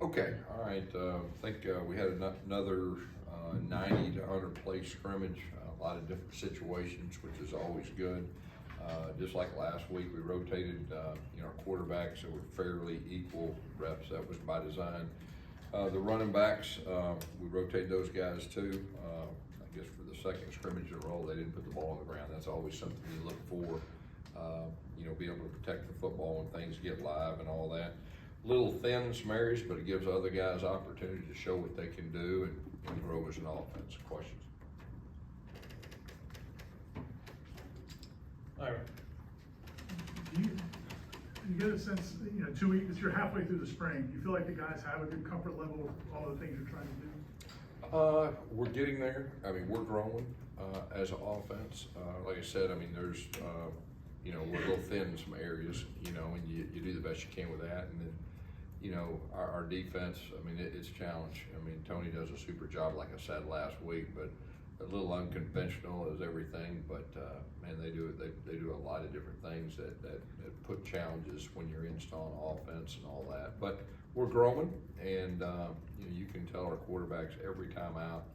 Okay, all right. I think we had another 90 to 100 play scrimmage, a lot of different situations, which is always good. Just like last week, we rotated our quarterbacks, so we're fairly equal reps. That was by design. The running backs, we rotated those guys too. I guess for the second scrimmage in a row, they didn't put the ball on the ground. That's always something you look for. Be able to protect the football when things get live and all that. Little thin in some areas, but it gives other guys opportunity to show what they can do and grow as an offense. Questions? All right. Do you get a sense, 2 weeks, you're halfway through the spring, do you feel like the guys have a good comfort level with all the things you're trying to do? We're getting there. I mean, we're growing as an offense. Like I said, I mean, there's, we're a little thin in some areas, and you do the best you can with that. And then, our defense, I mean, it's a challenge. I mean, Tony does a super job, like I said last week, but a little unconventional as everything. But man, they do a lot of different things that put challenges when you're installing offense and all that. But we're growing, and you can tell our quarterbacks every time out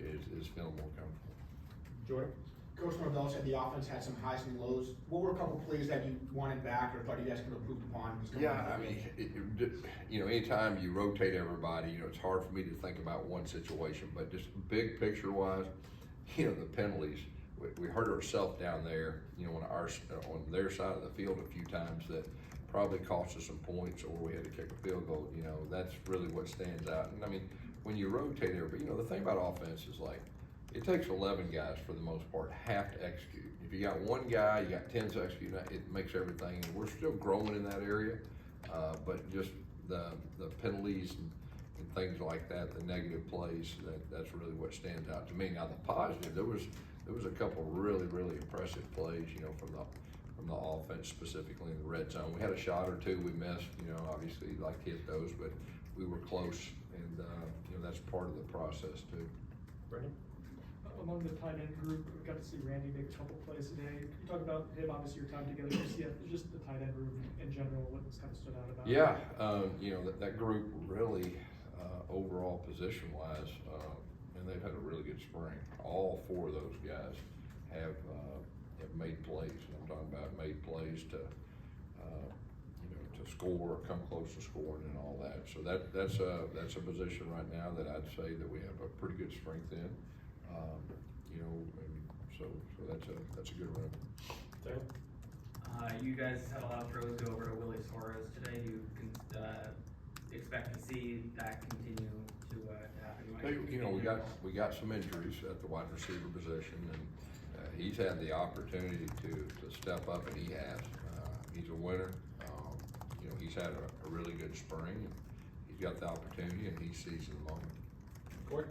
is feeling more comfortable. Jordan? Coach Norvell said the offense had some highs and lows. What were a couple plays that you wanted back or thought you guys could have improved upon? Yeah, I mean, anytime you rotate everybody, it's hard for me to think about one situation, but just big picture wise, the penalties, we hurt ourselves down there, on their side of the field a few times that probably cost us some points, or we had to kick a field goal. That's really what stands out. And I mean, when you rotate everybody, the thing about offense is like, it takes 11 guys for the most part have to execute. If you got one guy, you got 10 to execute, it makes everything, and we're still growing in that area, but just the penalties and things like that, the negative plays, that's really what stands out to me. Now the positive, there was a couple really impressive plays, from the offense, specifically in the red zone. We had a shot or two we missed, obviously like hit those, but we were close, and that's part of the process too. Brendan? Among the tight end group, we got to see Randy make a couple plays today. You talk about him, obviously your time together. Just the tight end room in general, what's kind of stood out about it? Yeah, that group really, overall position-wise, and they've had a really good spring. All four of those guys have made plays. And I'm talking about made plays to score, come close to scoring, and all that. So that's a position right now that I'd say that we have a pretty good strength in. So that's a good run. Dan? You guys had a lot of pros go over to Willie Suarez today. You can expect to see that continue to happen. We got some injuries at the wide receiver position, and he's had the opportunity to step up, and he has. He's a winner. He's had a really good spring, and he's got the opportunity, and he's seizing the moment. Court?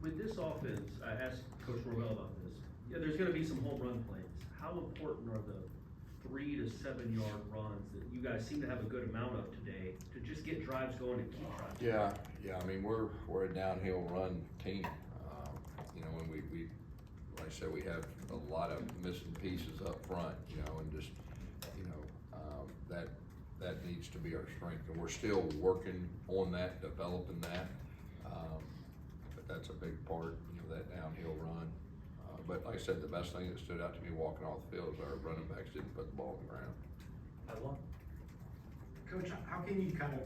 With this offense, I asked Coach Norvell about this. Yeah, there's going to be some home run plays. How important are the 3 to 7 yard runs that you guys seem to have a good amount of today to just get drives going and keep drives going? Yeah. I mean, we're a downhill run team. And we like I said, we have a lot of missing pieces up front. And just that needs to be our strength, and we're still working on that, developing that. But that's a big part, that downhill run. But like I said, the best thing that stood out to me walking off the field is our running backs didn't put the ball on the ground. Have one. Coach, how can you kind of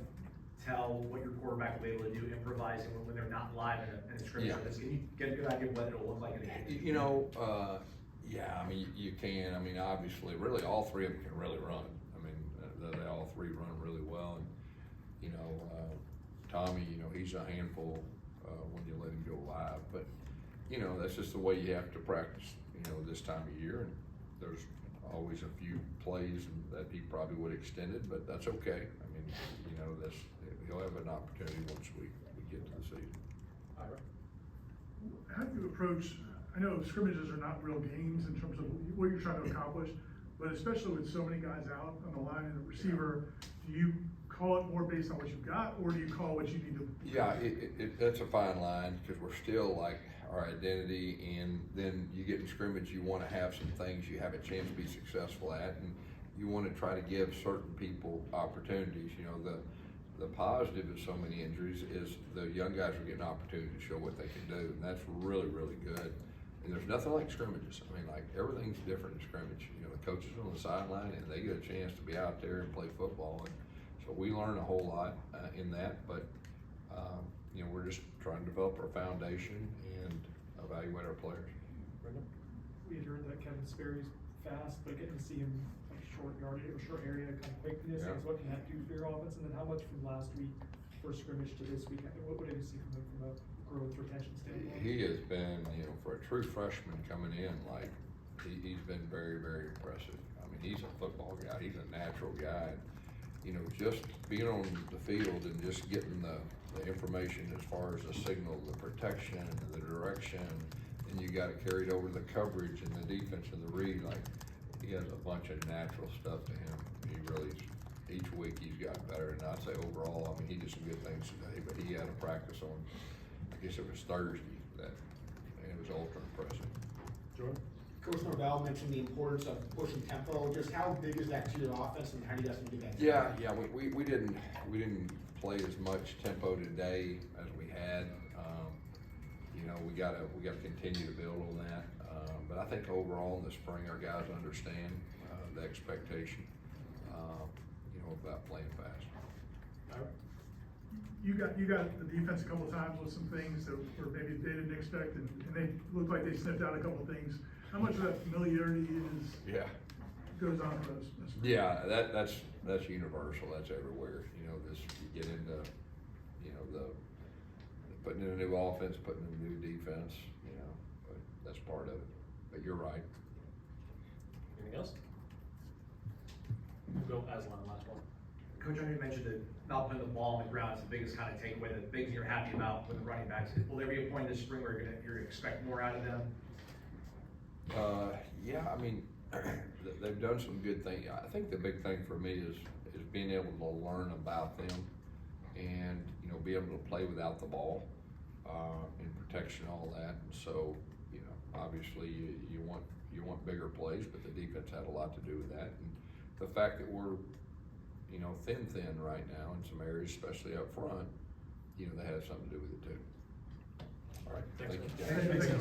tell what your quarterback will be able to do improvising when they're not live in a scrimmage? Yeah. Can you get a good idea of what it'll look like in a game? Yeah, I mean, you can. I mean, obviously, really, all three of them can really run. I mean, they all three run really well. And, Tommy, he's a handful when you let him go live. But, that's just the way you have to practice, this time of year. And there's always a few plays that he probably would have extended, but that's okay. I mean, he'll have an opportunity once we get to the season. Ira? How do you approach, I know scrimmages are not real games in terms of what you're trying to accomplish, but especially with so many guys out on the line and the receiver, do you call it more based on what you've got, or do you call what you need to? Yeah, that's a fine line, because we're still like our identity, and then you get in scrimmage, you want to have some things you have a chance to be successful at, and you want to try to give certain people opportunities. the positive of so many injuries is the young guys are getting an opportunity to show what they can do, and that's really, really good. And there's nothing like scrimmages. I mean, like, everything's different in scrimmage. You know, the coaches are on the sideline, and they get a chance to be out there and play football. And so we learn a whole lot in that, but, you know, we're just trying to develop our foundation and evaluate our players. Brendan? We had heard that Kevin Sperry's fast, but getting to see him like short yardage or short area kind of quickness, Yeah. is what can that do for your offense? And then how much from last week for scrimmage to this week? What did you see from him from a growth retention standpoint? He has been, you know, for a true freshman coming in, like, he's been very, very impressive. I mean, he's a football guy. He's a natural guy. You know, just being on the field and just getting the information as far as the signal, the protection, the direction, and you got to carry it over the coverage and the defense and the read. Like, he has a bunch of natural stuff to him. He really, each week he's gotten better. And I'd say overall, I mean, he did some good things today, but he had a practice on, I guess it was Thursday, and it was ultra impressive. Jordan? Coach Norvell mentioned the importance of pushing tempo. Just how big is that to your offense, and how do you guys do that? Yeah, we didn't play as much tempo today as we had. You know, we gotta continue to build on that. But I think overall in the spring, our guys understand the expectation, you know, about playing fast. Ira? You got the defense a couple of times with some things that were maybe they didn't expect, and they looked like they sniffed out a couple of things. How much of that familiarity goes on for us? Yeah, that's universal. That's everywhere. You know, you get into, you know, the putting in a new offense, putting in a new defense. You know, but that's part of it. But you're right. Anything else? We'll go Aslan, last one. Coach, I know you mentioned that not putting the ball on the ground is the biggest kind of takeaway, the things you're happy about with the running backs. Will there be a point this spring where you're gonna expect more out of them? Yeah, I mean, they've done some good things. I think the big thing for me is being able to learn about them and, you know, be able to play without the ball, and protection, all that. And so, you know, obviously you want bigger plays, but the defense had a lot to do with that. And the fact that we're, you know, thin right now in some areas, especially up front, you know, that has something to do with it too. All right, Thanks, thank you, man. guys. Thank you.